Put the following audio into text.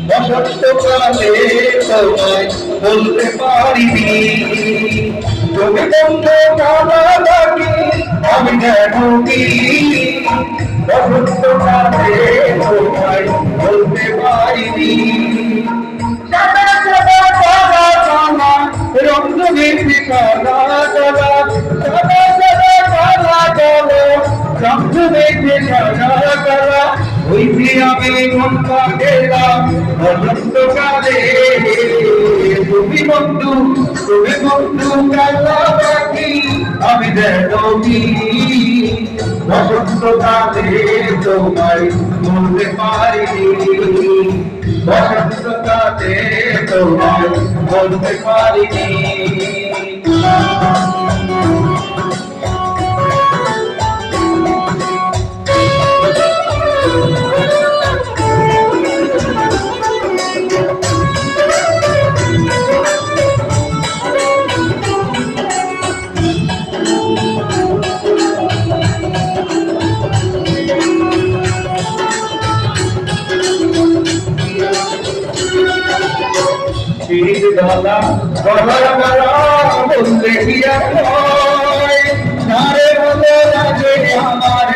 বসন্তকালে তোমায় বলতে পারিনি তুমি বন্ধ কালা বাকি আমি জানো কি বসন্তকালে তোমায় বলতে পারিনি সাদা সাদা কালা কালা রঙ মেঘে কালা কালা সাদা সাদা কালা কালো রঙ মেঘে কালা কালা ওই যে আমি মনটা গেলাম বসন্তকালে তুমি বন্ধু কালা বাকি আমি জানো কি বসন্তকালে তোমায় বলতে পারিনি বসন্তকালে তোমায় বলতে পারিনি গলা গলা গলা বলতে গিয়া নারে বলে লাগে আমার